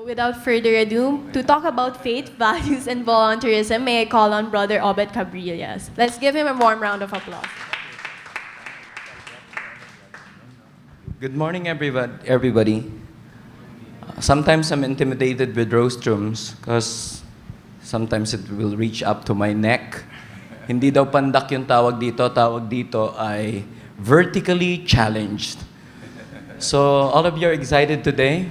Without further ado, to talk about faith, values, and volunteerism, may I call on Brother Obet Cabrillas. Let's give him a warm round of applause. Good morning, everybody. Sometimes I'm intimidated with rostrums because sometimes it will reach up to my neck. Hindi daw pandak yung tawag dito ay vertically challenged. So all of you are excited today.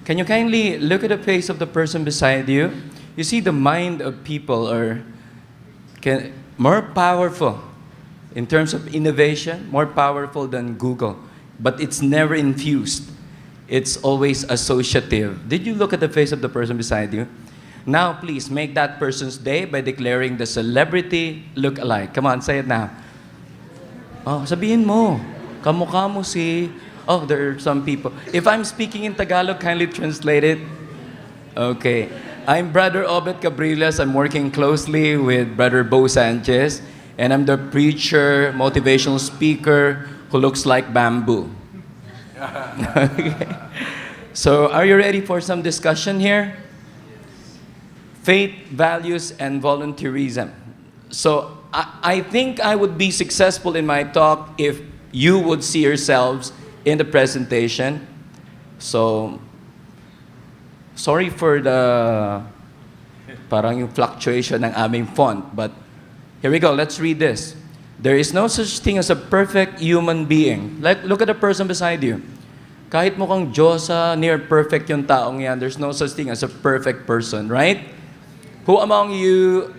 Can you kindly look at the face of the person beside you? You see the mind of people are more powerful in terms of innovation, more powerful than Google. But it's never infused. It's always associative. Did you look at the face of the person beside you? Now, please, make that person's day by declaring the celebrity look-alike. Come on, say it now. Oh, sabihin mo. Kamukha mo si... Oh, there are some people. If I'm speaking in Tagalog, kindly translate it. Okay. I'm Brother Obet Cabrillas. I'm working closely with Brother Bo Sanchez. And I'm the preacher, motivational speaker who looks like bamboo. Okay. So, are you ready for some discussion here? Faith, values, and volunteerism. So, I think I would be successful in my talk if you would see yourselves in the presentation. So, sorry for the parang yung fluctuation ng aming font, but here we go. Let's read this. There is no such thing as a perfect human being. Like, look at the person beside you. Kahit mukhang Diyosa, near perfect yung taong yan, there's no such thing as a perfect person, right? Who among you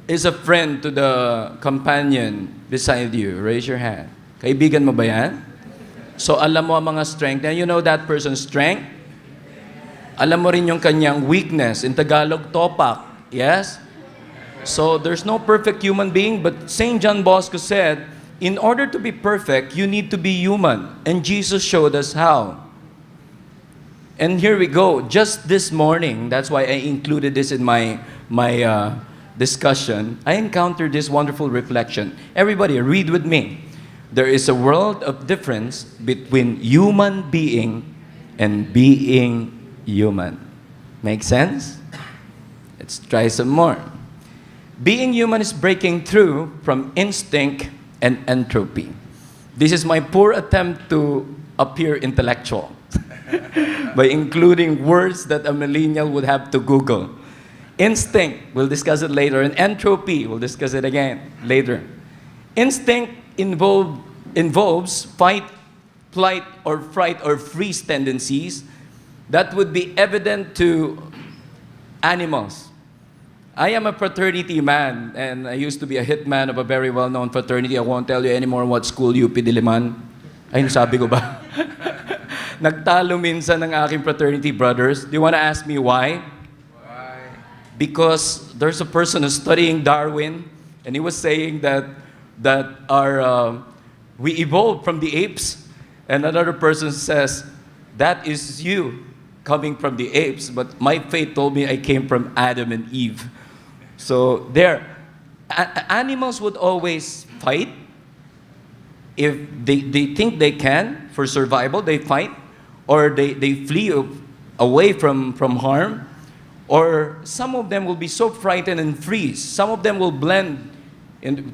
is a friend to the companion beside you? Raise your hand. Kaibigan mo ba yan? So, alam mo ang mga strength. And you know that person's strength? Alam mo rin yung kanyang weakness. In Tagalog, topak. Yes? So, there's no perfect human being, but St. John Bosco said, in order to be perfect, you need to be human. And Jesus showed us how. And here we go. Just this morning, that's why I included this in my discussion, I encountered this wonderful reflection. Everybody, read with me. There is a world of difference between human being and being human. Make sense? Let's try some more. Being human is breaking through from instinct and entropy. This is my poor attempt to appear intellectual by including words that a millennial would have to Google. Instinct, we'll discuss it later, and entropy, we'll discuss it again later. Instinct involves fight, flight, or fright, or freeze tendencies that would be evident to animals. I am a fraternity man, and I used to be a hitman of a very well-known fraternity. I won't tell you anymore what school, UP Diliman. Ay, nasabi ko ba? Nagtalo minsan ng aking fraternity brothers. Do you want to ask me why? Why? Because there's a person who's studying Darwin, and he was saying that we evolved from the apes, and another person says, that is you coming from the apes, but my faith told me I came from Adam and Eve. So there, animals would always fight. If they think they can, for survival, they fight, or they flee away from harm, or some of them will be so frightened and freeze. Some of them will blend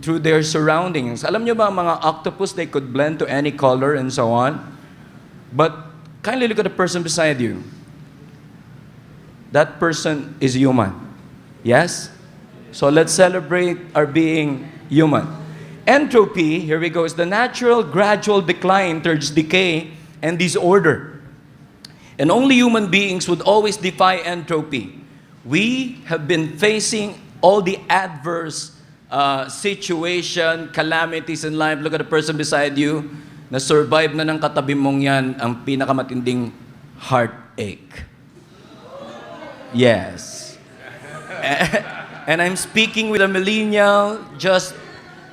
through their surroundings. Alam nyo ba, mga octopus, they could blend to any color and so on. But kindly look at the person beside you. That person is human. Yes? So let's celebrate our being human. Entropy, here we go, is the natural gradual decline towards decay and disorder. And only human beings would always defy entropy. We have been facing all the adverse situation, calamities in life. Look at the person beside you. Na-survive na ng katabi mong yan ang pinakamatinding heartache. Yes. And I'm speaking with a millennial just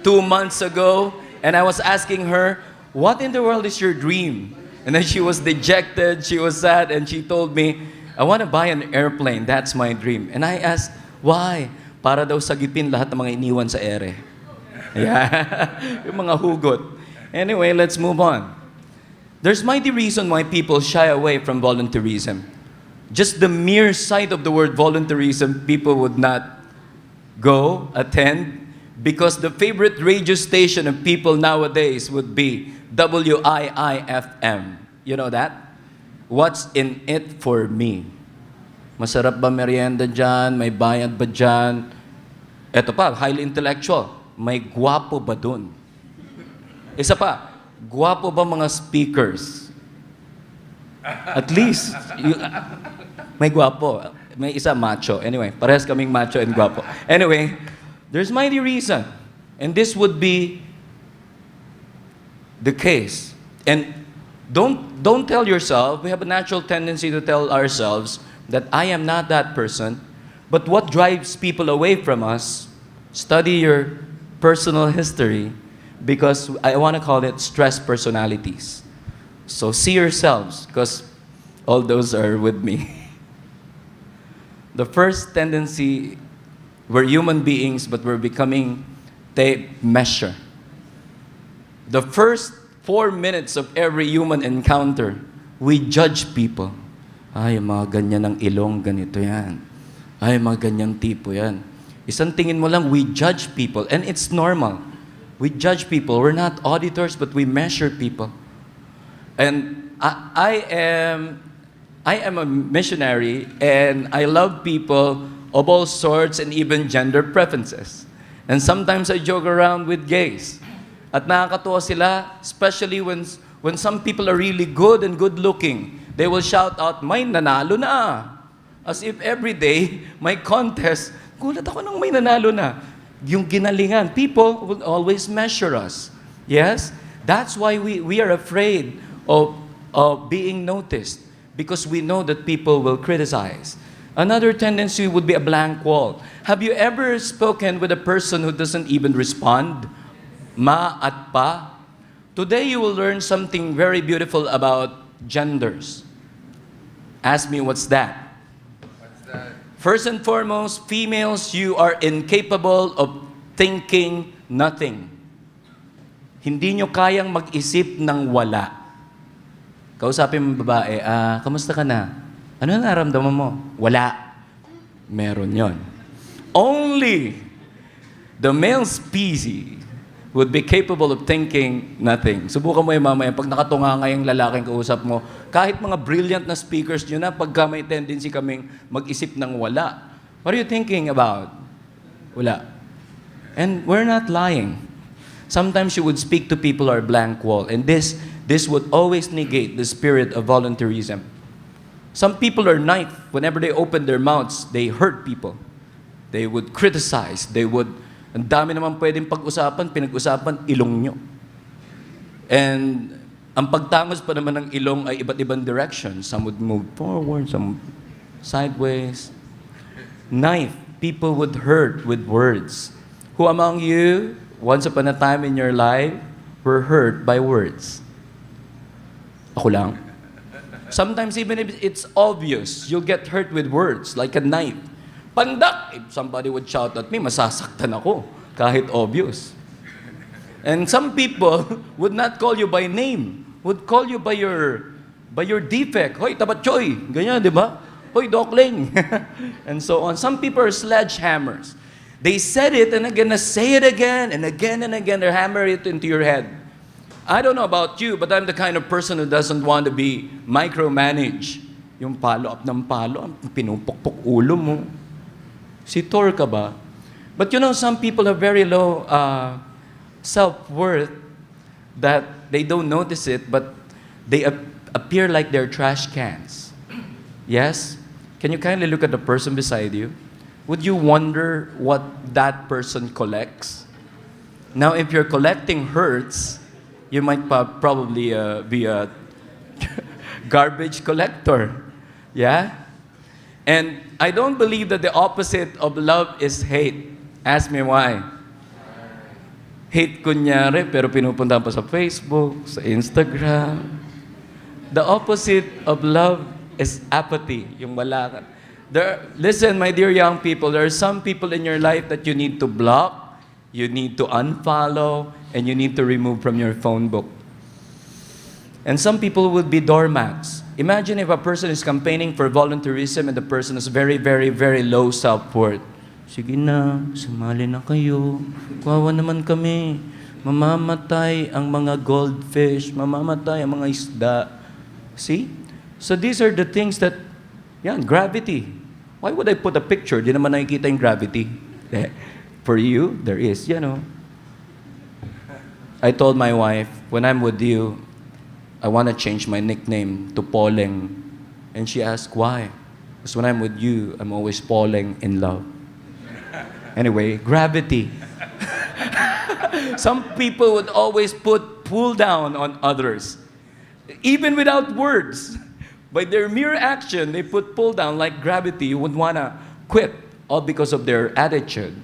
2 months ago, and I was asking her, what in the world is your dream? And then she was dejected, she was sad, and she told me, I want to buy an airplane. That's my dream. And I asked, why? Para daw sagipin lahat ng mga iniwan sa ere. Yeah. Yung mga hugot. Anyway, let's move on. There's mighty reason why people shy away from volunteerism. just the mere sight of the word voluntarism, people would not go, attend, because the favorite radio station of people nowadays would be WIIFM. You know that? What's in it for me? Masarap ba merienda dyan? May bayad ba dyan? Eto pa, highly intellectual. May gwapo ba dun? Isa pa, gwapo ba mga speakers? At least, may gwapo. May isa macho. Anyway, parehas kaming macho and gwapo. Anyway, there's mighty reason. And this would be the case. And don't tell yourself, we have a natural tendency to tell ourselves that I am not that person. But what drives people away from us, study your personal history, because I want to call it stress personalities. So see yourselves, because all those are with me. The first tendency, we're human beings, but we're becoming tape measure. The first 4 minutes of every human encounter, we judge people. Ay, mga ganyan ng ilong, ganito yan. Ay, mga ganyang tipo yan. Isang tingin mo lang, we judge people. And it's normal. We judge people. We're not auditors, but we measure people. And I am a missionary, and I love people of all sorts and even gender preferences. And sometimes I joke around with gays. At nakakatuwa sila, especially when some people are really good and good-looking. They will shout out, may nanalo na. As if every day, may contest, gulat ako nang may nanalo na. Yung ginalingan, people will always measure us. Yes? That's why we are afraid of being noticed, because we know that people will criticize. Another tendency would be a blank wall. Have you ever spoken with a person who doesn't even respond? Ma at pa? Today you will learn something very beautiful about genders. Ask me, what's that? What's that? First and foremost, females, you are incapable of thinking nothing. Hindi nyo kayang mag-isip ng wala. Kausapin mo babae, kamusta ka na? Ano nararamdaman mo? Wala. Meron yon. Only the male species would be capable of thinking nothing. Subukan mo yung mamaya, pag nakatunga nga yung lalaking kausap mo, kahit mga brilliant na speakers nyo na, pagka may tendency kaming mag-isip ng wala. What are you thinking about? Wala. And we're not lying. Sometimes you would speak to people or blank wall, and this would always negate the spirit of voluntarism. Some people are knife. Whenever they open their mouths, they hurt people. They would criticize. They would, ang dami naman pwedeng pag-usapan, pinag-usapan, ilong nyo. And ang pagtangos pa naman ng ilong ay iba't ibang direction. Some would move forward, some sideways. Knife. People would hurt with words. Who among you, once upon a time in your life, were hurt by words? Ako lang. Sometimes even if it's obvious, you'll get hurt with words, like a knife. Pandak! If somebody would shout at me, masasaktan ako, kahit obvious. And some people would not call you by name, would call you by your defect. Hoy, tabatchoy! Ganyan, di ba? Hoy, dokling! And so on. Some people are sledgehammers. They said it and again, say it again and again and again. They hammer it into your head. I don't know about you, but I'm the kind of person who doesn't want to be micromanaged. Yung palo up ng palo, pinupukpok ulo mo. Si Thor ka ba? But you know, some people have very low self-worth that they don't notice it, but they appear like they're trash cans. Yes? Can you kindly look at the person beside you? Would you wonder what that person collects? Now, if you're collecting hurts, you might probably be a garbage collector. Yeah? And I don't believe that the opposite of love is hate. Ask me why. Hate kunyari, pero pinupunta pa sa Facebook, sa Instagram. The opposite of love is apathy, yung wala ka. Listen, my dear young people, there are some people in your life that you need to block, you need to unfollow, and you need to remove from your phone book. And some people would be doormats. Imagine if a person is campaigning for volunteerism and the person is very, very, very low self-worth. Sige na, sumali na kayo. Kawawa naman kami. Mamamatay ang mga goldfish. Mamamatay ang mga isda. See? So these are the things that, gravity. Why would I put a picture? Di naman nakikita yung gravity. For you, there is, I told my wife, when I'm with you, I want to change my nickname to Pauling. And she asked, why? Because when I'm with you, I'm always falling in love. Anyway, gravity. Some people would always pull down on others. Even without words. By their mere action, they pull down like gravity. You would want to quit, all because of their attitude.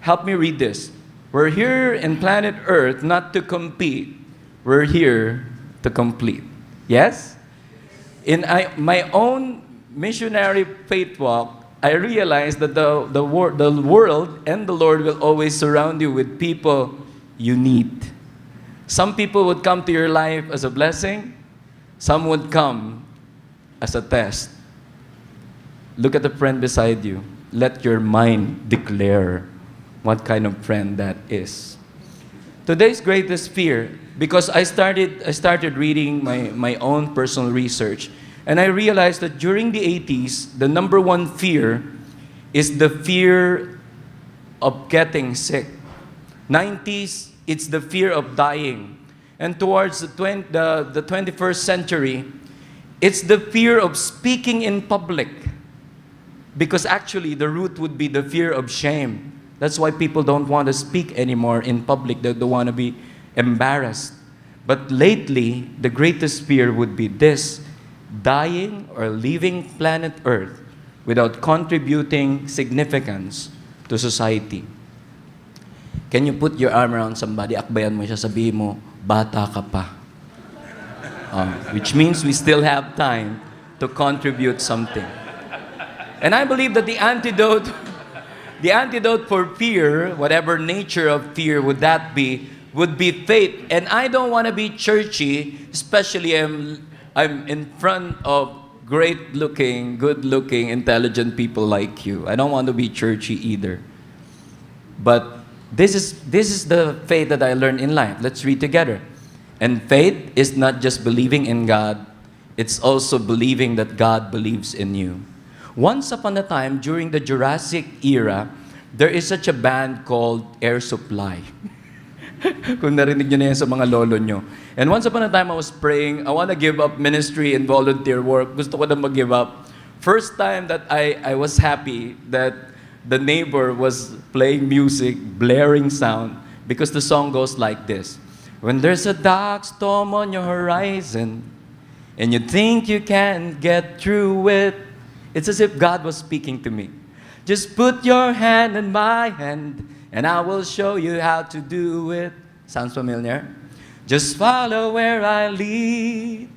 Help me read this. We're here in planet Earth not to compete. We're here to complete. Yes? In my own missionary faith walk, I realized that the world and the Lord will always surround you with people you need. Some people would come to your life as a blessing. Some would come as a test. Look at the friend beside you. Let your mind declare what kind of friend that is. Today's greatest fear, because I started reading my own personal research, and I realized that during the 80s, the number one fear is the fear of getting sick. 90s, it's the fear of dying. And towards the 21st century, it's the fear of speaking in public. Because actually, the root would be the fear of shame. That's why people don't want to speak anymore in public. They don't want to be embarrassed. But lately, the greatest fear would be this: dying or leaving planet Earth without contributing significance to society. Can you put your arm around somebody, akbayan mo siya, sabihin mo, bata ka pa. Which means we still have time to contribute something. And I believe that the antidote for fear, whatever nature of fear would that be, would be faith. And I don't want to be churchy, especially I'm in front of great-looking, good-looking, intelligent people like you. I don't want to be churchy either. But this is the faith that I learned in life. Let's read together. And faith is not just believing in God, it's also believing that God believes in you. Once upon a time, during the Jurassic era, there is such a band called Air Supply. Kung narinig nyo na yan sa mga lolo nyo. And once upon a time, I was praying, I want to give up ministry and volunteer work. Gusto ko na mag-give up. First time that I was happy that the neighbor was playing music, blaring sound, because the song goes like this. When there's a dark storm on your horizon, and you think you can't get through it, it's as if God was speaking to me. Just put your hand in my hand, and I will show you how to do it. Sounds familiar? Just follow where I lead.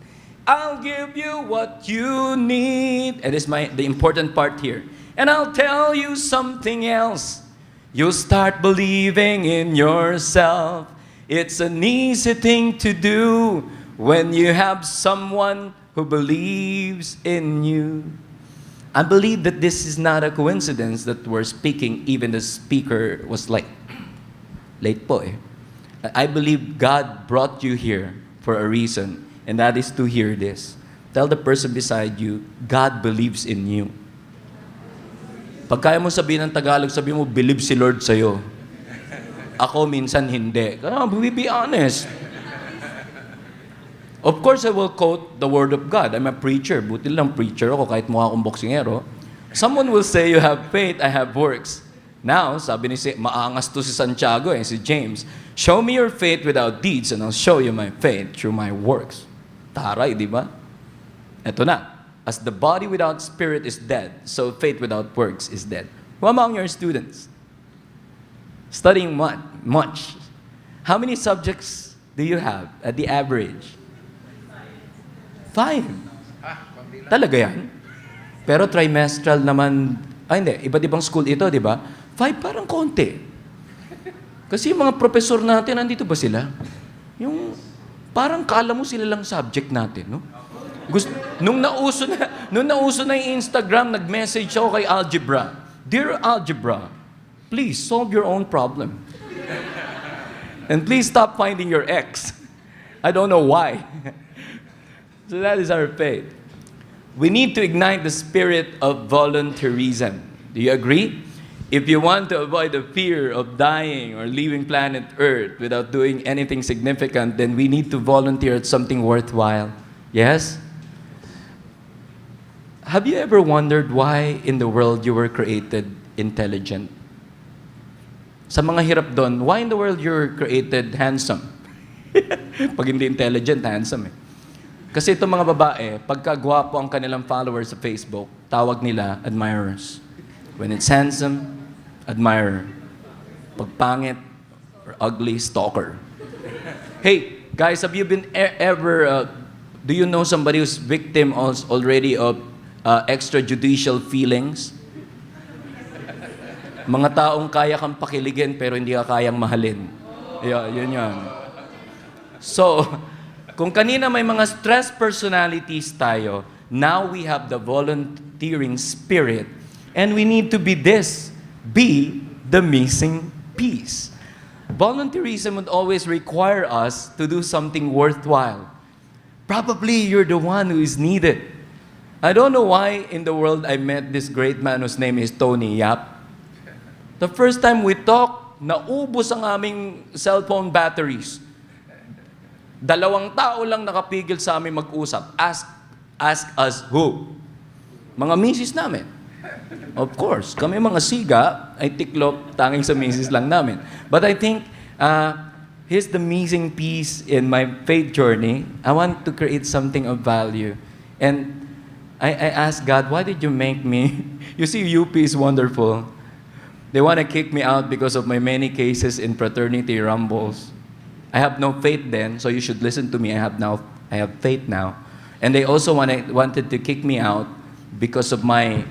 I'll give you what you need. And it's the important part here. And I'll tell you something else. You'll start believing in yourself. It's an easy thing to do when you have someone who believes in you. I believe that this is not a coincidence that we're speaking, even the speaker was like, late po eh. I believe God brought you here for a reason, and that is to hear this. Tell the person beside you, God believes in you. Pag kaya mo sabihin ng Tagalog, sabihin mo, believe si Lord sa'yo. Ako minsan hindi. We be honest. Of course, I will quote the Word of God. I'm a preacher. Buti lang preacher ako kahit mukha akong boksingero. Someone will say, you have faith, I have works. Now, sabi ni maangas to si Santiago si James. Show me your faith without deeds and I'll show you my faith through my works. Taray, di ba? Eto na. As the body without spirit is dead, so faith without works is dead. Who among your students? Studying much. How many subjects do you have at the average? 5. Talaga yan? Pero trimestral naman, hindi, iba't ibang school ito, di ba? 5 parang konti. Kasi yung mga professor natin, nandito ba sila? Yung parang kala mo sila lang subject natin, no? Nung nauso na yung Instagram, nag-message ako kay Algebra. Dear Algebra, please solve your own problem. And please stop finding your ex. I don't know why. So that is our faith. We need to ignite the spirit of volunteerism. Do you agree? If you want to avoid the fear of dying or leaving planet Earth without doing anything significant, then we need to volunteer at something worthwhile. Yes? Have you ever wondered why in the world you were created intelligent? Sa mga hirap doon, why in the world you were created handsome? Pag hindi intelligent, handsome eh. Kasi itong mga babae, pagkagwapo ang kanilang followers sa Facebook, tawag nila admirers. When it's handsome, admirer. Pag pangit or ugly, stalker. Hey, guys, have you been ever, do you know somebody who's victim already of extrajudicial feelings? Mga taong kaya kang pakiligin pero hindi ka kayang mahalin. Yeah, yun yan. So, kung kanina may mga stress personalities tayo, now we have the volunteering spirit. And we need to be the missing piece. Volunteerism would always require us to do something worthwhile. Probably you're the one who is needed. I don't know why in the world I met this great man whose name is Tony Yap. The first time we talked, naubos ang aming cellphone batteries. 2 tao lang nakapigil sa amin mag-usap. Ask us who? Mga misis namin. Of course, kami mga siga ay tiklop tanging sa misis lang namin. But I think here's the missing piece in my faith journey. I want to create something of value. And I asked God, why did you make me? You see, UP is wonderful. They want to kick me out because of my many cases in fraternity rumbles. I have no faith then, so you should listen to me. I have faith now. And they also wanted to kick me out because of my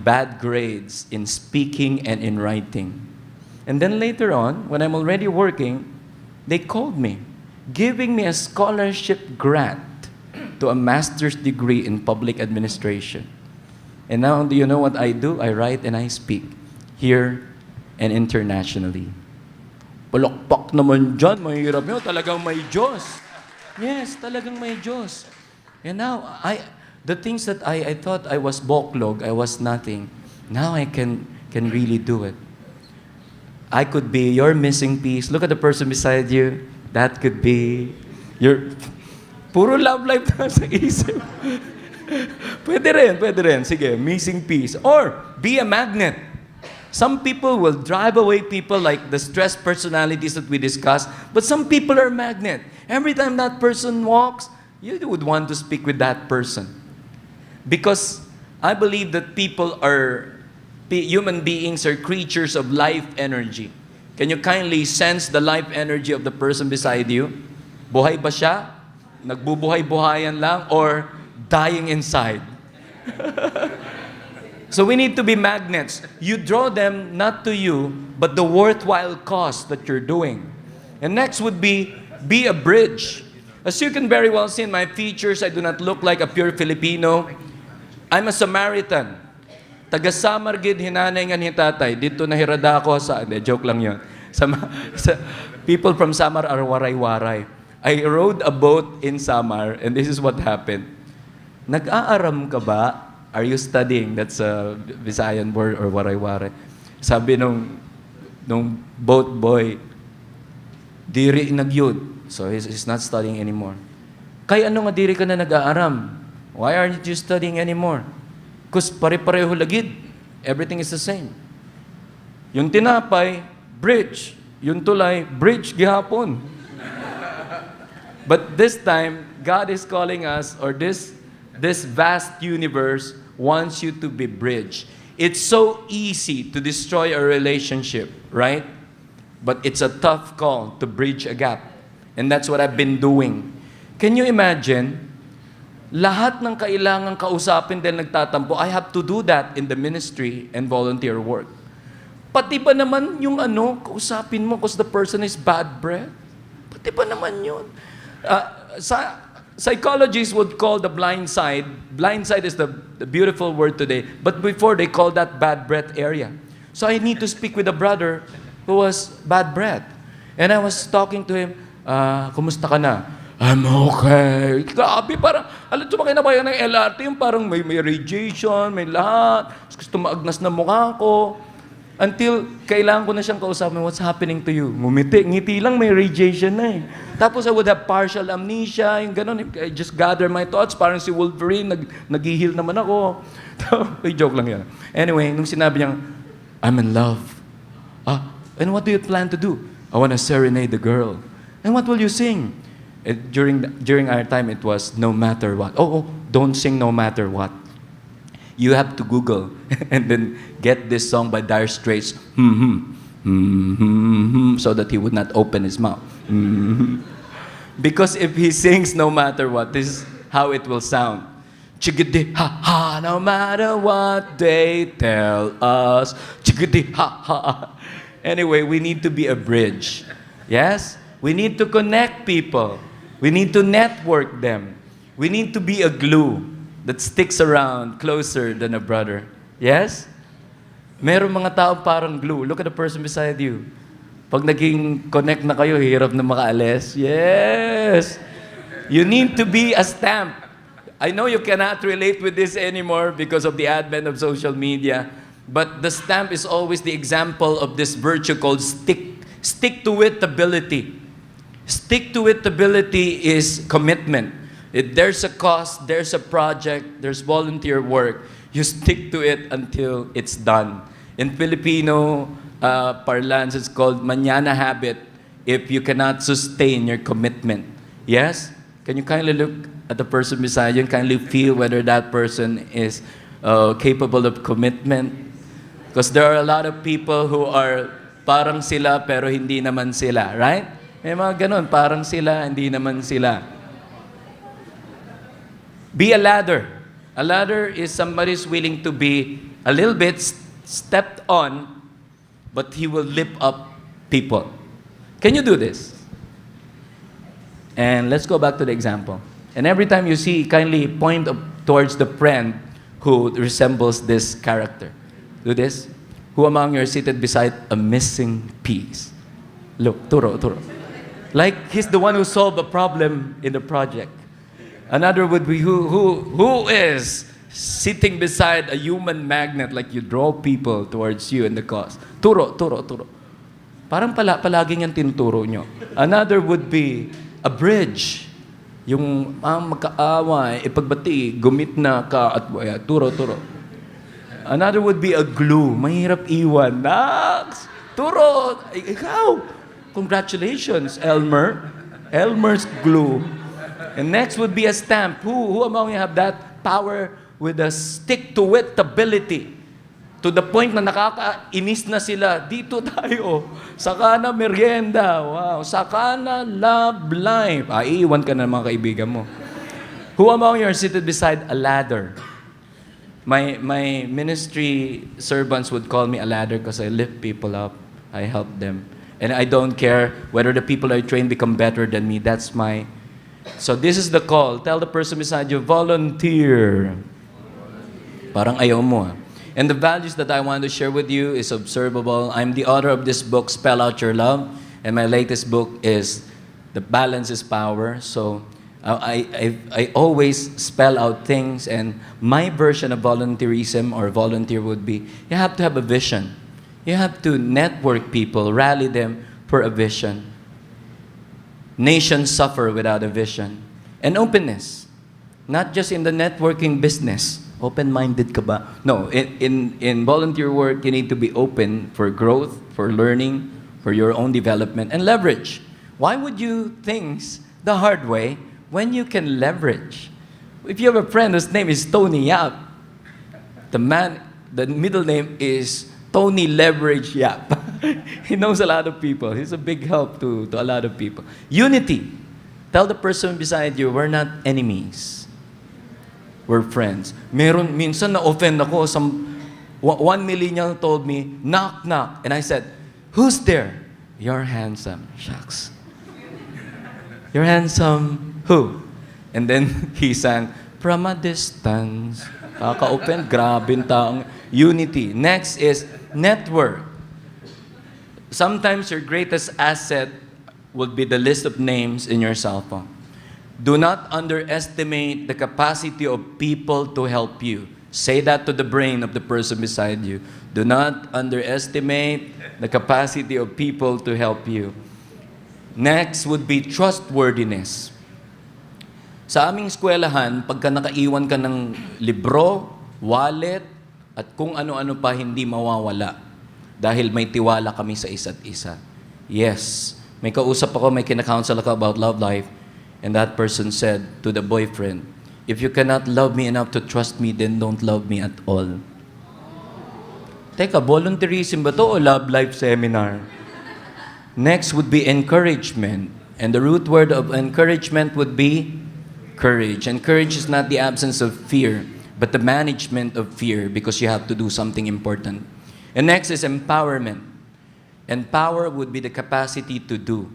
bad grades in speaking and in writing. And then later on, when I'm already working, they called me, giving me a scholarship grant to a master's degree in public administration. And now, do you know what I do? I write and I speak, here and internationally. Palakpak naman dyan, mahirap yun. Talagang may Diyos. Yes, talagang may Diyos. And now, the things that I thought I was boklog, I was nothing, now I can really do it. I could be your missing piece. Look at the person beside you. That could be your... Puro love life na sa isip. Pwede rin. Sige, missing piece. Or, be a magnet. Some people will drive away people like the stressed personalities that we discussed, but some people are magnet. Every time that person walks, you would want to speak with that person. Because I believe that human beings are creatures of life energy. Can you kindly sense the life energy of the person beside you? Buhay ba siya? Nagbubuhay-buhayan lang? Or dying inside? So we need to be magnets. You draw them not to you, but the worthwhile cause that you're doing. And next would be a bridge. As you can very well see in my features, I do not look like a pure Filipino. I'm a Samaritan. Taga-Samar gid hinanay nga ni tatay. Dito nahirada ako sa... joke lang yun. People from Samar are waray-waray. I rode a boat in Samar, and this is what happened. Nag-aaram ka ba? Are you studying? That's a Visayan word or waray-waray. Sabi nung boat boy, diri nagyud. So he's not studying anymore. Kaya ano nga diri ka na nag-aaram? Why aren't you studying anymore? Because pare-pareho lagid. Everything is the same. Yung tinapay, bridge. Yung tulay, bridge gihapon. But this time, God is calling us, or this vast universe wants you to be bridge. It's so easy to destroy a relationship, right? But it's a tough call to bridge a gap. And that's what I've been doing. Can you imagine? Lahat ng kailangang kausapin dahil nagtatampo, I have to do that in the ministry and volunteer work. Pati ba naman yung kausapin mo because the person is bad breath? Pati ba naman yun? psychologists would call the blind side is the beautiful word today, but before they called that bad breath area. So I need to speak with a brother who was bad breath. And I was talking to him, kumusta ka na? I'm okay. Grabe, parang, alam, sumakay na ba yan ng LRT? Yung parang may radiation, may lahat. Gusto maagnas na mukha ko. Until kailangan ko na siyang kausapin, what's happening to you? Ngiti lang, may radiation na eh. Tapos I would have partial amnesia, yung ganun. I just gather my thoughts, parang si Wolverine, nag-heal naman ako. May joke lang yan. Anyway, nung sinabi niya, I'm in love. And what do you plan to do? I want to serenade the girl. And what will you sing? During our time, it was no matter what. Don't sing no matter what. You have to Google and then get this song by Dire Straits, so that he would not open his mouth. Because if he sings no matter what, this is how it will sound. Chigidi ha ha, no matter what they tell us. Chigidi ha ha. Anyway, we need to be a bridge. Yes? We need to connect people. We need to network them. We need to be a glue that sticks around closer than a brother. Yes? Meron mga tao parang glue. Look at the person beside you. Pag naging connect na kayo, hirap na makaalis. Yes! You need to be a stamp. I know you cannot relate with this anymore because of the advent of social media, but the stamp is always the example of this virtue called stick-to-it-ability. Stick-to-it-ability is commitment. If there's a cause, there's a project, there's volunteer work, you stick to it until it's done. In Filipino parlance, it's called mañana habit if you cannot sustain your commitment. Yes? Can you kindly look at the person beside you and kindly feel whether that person is capable of commitment? Because there are a lot of people who are parang sila pero hindi naman sila, right? May mga ganun, parang sila, hindi naman sila. Be a ladder. A ladder is somebody who's willing to be a little bit stepped on, but he will lift up people. Can you do this? And let's go back to the example. And every time you see, kindly point towards the friend who resembles this character. Do this. Who among you are seated beside a missing piece? Look, turo. Like he's the one who solved a problem in the project. Another would be who is sitting beside a human magnet, like you draw people towards you in the cause. Turo. Parang palaging yung tinuturo nyo. Another would be a bridge. Yung magkaaway, ipagbati, gumit na ka at turo. Another would be a glue. Mahirap iwan. Naks! Turo! Ikaw! Congratulations, Elmer. Elmer's glue. And next would be a stamp. Who among you have that power with a stick-to-it ability? To the point na nakakainis na sila, dito tayo. Saka na merienda. Wow. Saka na love life. Iiwan ka na mga kaibigan mo. Who among you are seated beside a ladder? My ministry servants would call me a ladder because I lift people up. I help them. And I don't care whether the people I train become better than me. That's my... So this is the call. Tell the person beside you, volunteer. Parang ayaw mo. And the values that I want to share with you is observable. I'm the author of this book, Spell Out Your Love. And my latest book is The Balance is Power. So I always spell out things. And my version of volunteerism or volunteer would be, you have to have a vision. You have to network people, rally them for a vision. Nations suffer without a vision. And openness. Not just in the networking business. Open-minded ka ba? No, in volunteer work, you need to be open for growth, for learning, for your own development, and leverage. Why would you things the hard way when you can leverage? If you have a friend whose name is Tony Yap, the middle name is Tony Leverage Yap. He knows a lot of people. He's a big help to a lot of people. Unity. Tell the person beside you, we're not enemies. We're friends. Minsan na-offend ako. One millennial told me, knock, knock. And I said, who's there? You're handsome. Shucks. You're handsome. Who? And then he sang, From a Distance. Kaka-open, grabe yung taong unity. Next is network. Sometimes your greatest asset would be the list of names in your cell phone. Do not underestimate the capacity of people to help you. Say that to the brain of the person beside you. Do not underestimate the capacity of people to help you. Next would be trustworthiness. Sa aming eskwelahan, pagka nakaiwan ka ng libro, wallet, at kung ano-ano pa hindi mawawala. Dahil may tiwala kami sa isa't isa. Yes, may kausap ako, may kinakounsel ako about love life, and that person said to the boyfriend, if you cannot love me enough to trust me, then don't love me at all. Teka, volunteerism ba to o love life seminar? Next would be encouragement. And the root word of encouragement would be courage. And courage is not the absence of fear, but the management of fear, because you have to do something important. And next is empowerment. And power would be the capacity to do.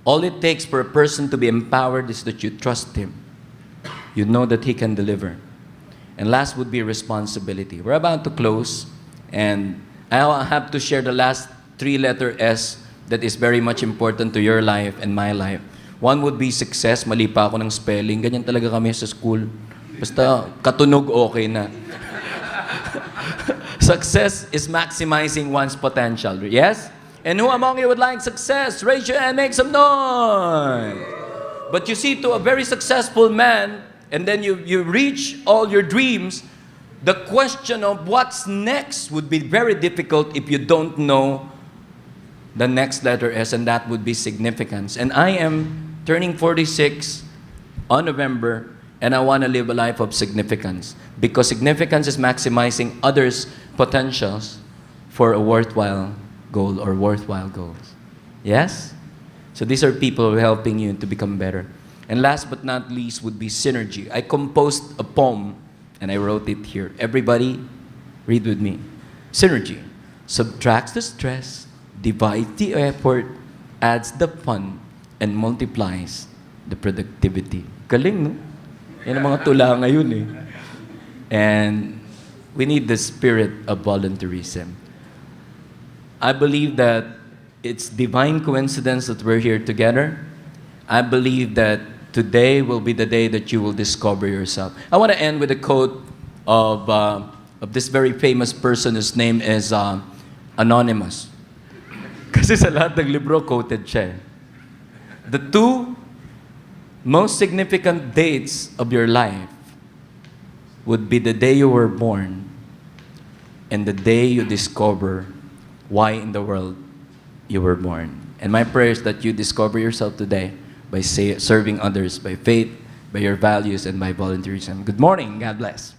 All it takes for a person to be empowered is that you trust him. You know that he can deliver. And last would be responsibility. We're about to close, and I have to share the last three-letter S that is very much important to your life and my life. One would be success. Mali pa ako ng spelling. Ganyan talaga kami sa school. Basta katunog, okay na. Success is maximizing one's potential. Yes? And who among you would like success? Raise your hand, make some noise. But you see, to a very successful man, and then you reach all your dreams, the question of what's next would be very difficult if you don't know the next letter S, and that would be significance. And I am turning 46 on November, and I want to live a life of significance, because significance is maximizing others' potentials for a worthwhile goal or worthwhile goals. Yes? So these are people who are helping you to become better. And last but not least would be synergy. I composed a poem and I wrote it here. Everybody, read with me. Synergy subtracts the stress, divides the effort, adds the fun, and multiplies the productivity. Galing, no? Yan ang mga tula ngayon eh. And we need the spirit of volunteerism. I believe that it's divine coincidence that we're here together. I believe that today will be the day that you will discover yourself. I want to end with a quote of this very famous person whose name is Anonymous. Kasi sa lahat ng libro, quoted siya. The two most significant dates of your life would be the day you were born and the day you discover why in the world you were born. And my prayer is that you discover yourself today by serving others, by faith, by your values, and by volunteerism. Good morning. God bless.